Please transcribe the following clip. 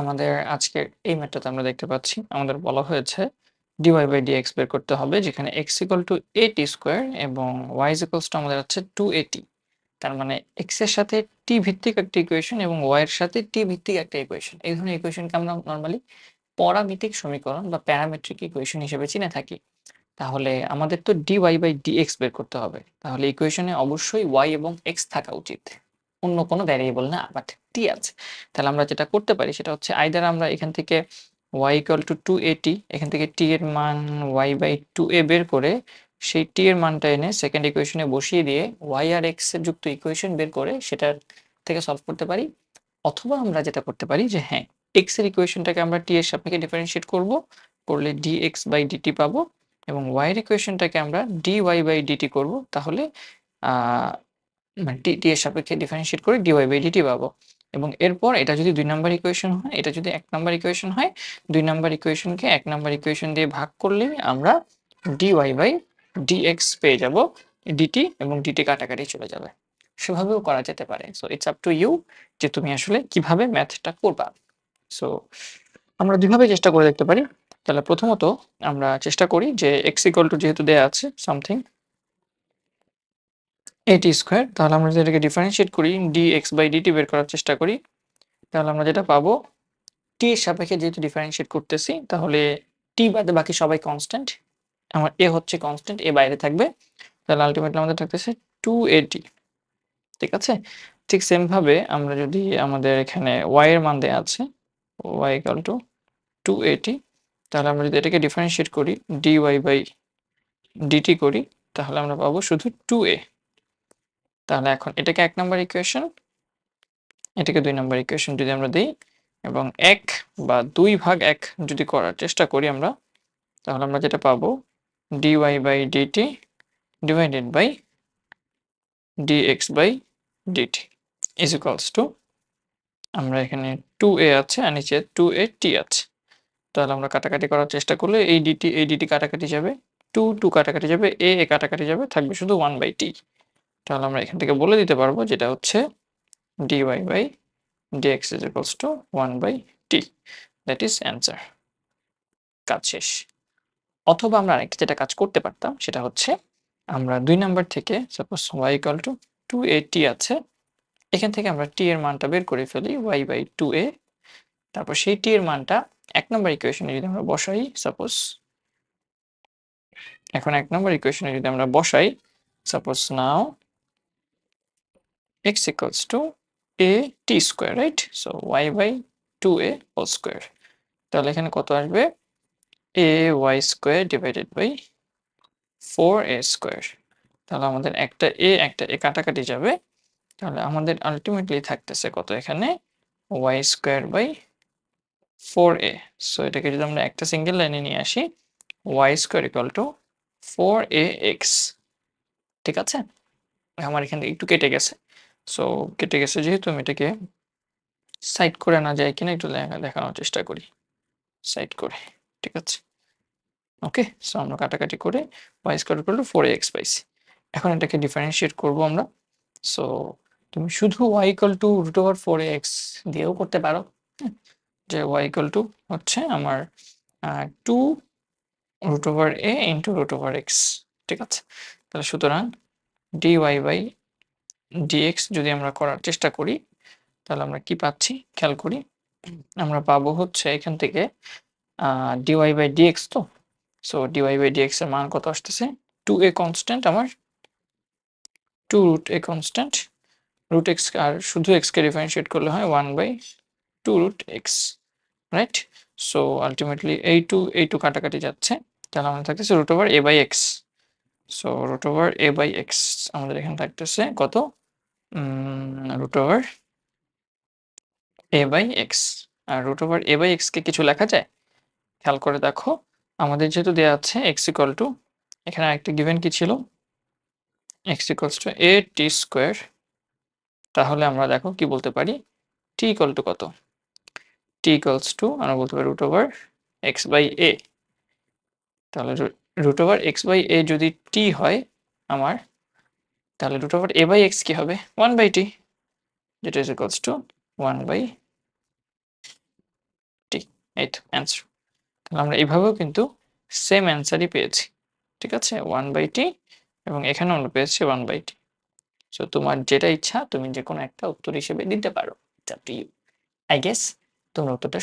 আমাদের আজকের এই ম্যাথটাতে আমরা দেখতে পাচ্ছি আমাদের বলা হয়েছে dy/dx বের করতে হবে, যেখানে x = at² এবং y আমাদের আছে 2at। তার মানে x এর সাথে t ভিত্তিক একটা ইকুয়েশন এবং y এর সাথে t ভিত্তিক একটা ইকুয়েশন। এই ধরনের ইকুয়েশনকে আমরা নরমালি পরামিতিক সমীকরণ বা প্যারামেট্রিক ইকুয়েশন হিসেবে চিনে থাকি। তাহলে আমাদের তো dy/dx বের করতে হবে। তাহলে ইকুয়েশনে অবশ্যই y এবং x থাকা উচিত। অন্য কোনো ভ্যারিয়েবল না, বাট t আছে। তাহলে আমরা যেটা করতে পারি সেটা হচ্ছে আইদার আমরা এখান থেকে y = 2at, এখান থেকে t এর মান y/2a বের করে সেই t এর মানটা এনে সেকেন্ড ইকুয়েশনে বসিয়ে দিয়ে y আর x এর যুক্ত ইকুয়েশন বের করে সেটার থেকে সলভ করতে পারি। অথবা আমরা যেটা করতে পারি যে হ্যাঁ, x এর ইকুয়েশনটাকে আমরা t এর সাপেক্ষে ডিফারেনশিয়েট করব, করলে dx/dt পাবো এবং y এর ইকুয়েশনটাকে আমরা dy/dt করব, তাহলে মানে t এর সাপেক্ষে ডিফারেনশিয়েট করে dy/dt পাবো। এবং এরপর এটা যদি 2 নাম্বার ইকুয়েশন হয়, এটা যদি 1 নাম্বার ইকুয়েশন হয়, 2 নাম্বার ইকুয়েশনকে 1 নাম্বার ইকুয়েশন দিয়ে ভাগ করলেই আমরা dy/dx পেয়ে যাব। dt এবং dt কাটাকাটি চলে যাবে। সেভাবেও করা যেতে পারে। So it's up to you যে তুমি আসলে কিভাবে ম্যাথটা করবা। সো আমরা দুইভাবে চেষ্টা করে দেখতে পারি। তাহলে প্রথমত আমরা চেষ্টা করি যে x যেহেতু দেয়া আছে সামথিং at², তাহলে আমরা যদি এটাকে ডিফারেনশিয়েট করি dx/dt বের করার চেষ্টা করি, তাহলে আমরা যেটা পাবো t এর সাপেক্ষে যেহেতু ডিফারেনশিয়েট করতেছি, তাহলে t বাদে বাকি সবাই কনস্ট্যান্ট। আমার a হচ্ছে কনস্ট্যান্ট, a বাইরে থাকবে। তাহলে আলটিমেটলি আমাদের থাকতেছে 2at। ঠিক আছে? ঠিক সেম ভাবে আমরা যদি আমাদের এখানে y এর মান দেয়া আছে y = 2at, তাহলে আমরা যদি এটাকে ডিফারেনশিয়েট করি dy/dt করি, তাহলে আমরা পাবো শুধু 2a। তাহলে এখন এটাকে 1 নাম্বার ইকুয়েশন, এটাকে 2 নাম্বার ইকুয়েশন যদি আমরা দেই এবং 1 বা 2 ভাগ 1 যদি করার চেষ্টা করি আমরা, তাহলে আমরা যেটা পাবো dy/dt divided by dx/dt is equals to, আমরা এখানে 2a আছে আর নিচে 2at আছে। তাহলে আমরা কাটাকাটি করার চেষ্টা করলে এই dt কাটাকাটি যাবে, 2 কাটাকাটি যাবে, a কাটাকাটি যাবে, থাকবে শুধু 1/t। তাহলে আমরা এখান থেকে বলে দিতে পারবো যেটা হচ্ছে dy/dx is equals to 1/t. That is answer. কাজ শেষ। অথবা আমরা আরেকটা যেটা কাজ করতে পারতাম সেটা হচ্ছে আমরা 2 নাম্বার থেকে সাপোজ y = 2at আছে, এখান থেকে আমরা t এর মানটা বের করে ফেলি y/2a। তারপর সেই t এর মানটা 1 নাম্বার ইকুয়েশনে যদি আমরা বসাই, সাপোজ এখন 1 নাম্বার ইকুয়েশনে যদি আমরা বসাই, suppose now x = at², right? So y/2a whole square. তাহলে এখানে কত আসবে? ay² divided by 4a²। তাহলে আমাদের একটা a কাটাকাটি যাবে। তাহলে আমাদের আলটিমেটলি থাকতেছে কত এখানে? y²/4a। সো এটাকে যদি আমরা একটা সিঙ্গেল লাইনে নিয়ে আসি, y² = 4ax। ঠিক আছে? আমার এখান থেকে একটু কেটে গেছে। সো কেটে গেছে যেহেতু আমি এটাকে সাইড করে আনা যায় কিনা একটু দেখানোর চেষ্টা করি। সাইড করে। ঠিক আছে? ওকে? সো আমরা কাটাকাটি করে y² = 4ax পাইছি। এখন এটাকে ডিফারেনশিয়েট করব আমরা। সো তুমি শুধু y = √4ax দিয়েও করতে পারো। যে y হচ্ছে আমার 2√a * √x। ঠিক আছে? তাহলে সুতরাং dy/dx যদি আমরা করার চেষ্টা করি, তাহলে আমরা কি পাচ্ছি খেয়াল করি। আমরা পাবো হচ্ছে এখান থেকে dy/dx তো। সো dy/dx এর মান কত আসতেছে? 2a কনস্ট্যান্ট আমার, 2√a কনস্ট্যান্ট, √x আর শুধু x কে ডিফারেনশিয়েট করলে হয় 1/2√x, রাইট? সো আলটিমেটলি এই 2 কাটাকাটি যাচ্ছে। তাহলে আমাদের থাকতেছে √a/x। সো √a/x আমাদের এখানে থাকতেছে কত? √a/x। আর √a/x কে কিছু লেখা যায়? খেয়াল করে দেখো, আমাদের যেহেতু দেয়া আছে x = এখানে আরেকটা গিভেন কি ছিল? x = at²। তাহলে আমরা দেখো কি বলতে পারি? t = কত? t আমরা বলতে পারি √x/a। তাহলে √x/a যদি t হয় আমার, তাহলে √a/x কি হবে? 1/t, যেটা ইজ ইকুয়ালস টু 1/t। এই তো অ্যান্সার। তাহলে আমরা এভাবেও কিন্তু সেম অ্যান্সারই পেয়েছি। ঠিক আছে? 1/t এবং এখানেও আমরা পেয়েছি 1/t। সো তোমার যেটা ইচ্ছা তুমি যেকোনো একটা উত্তর হিসেবে দিতে পারো। It's up to you. I guess তোমরা উত্তরটা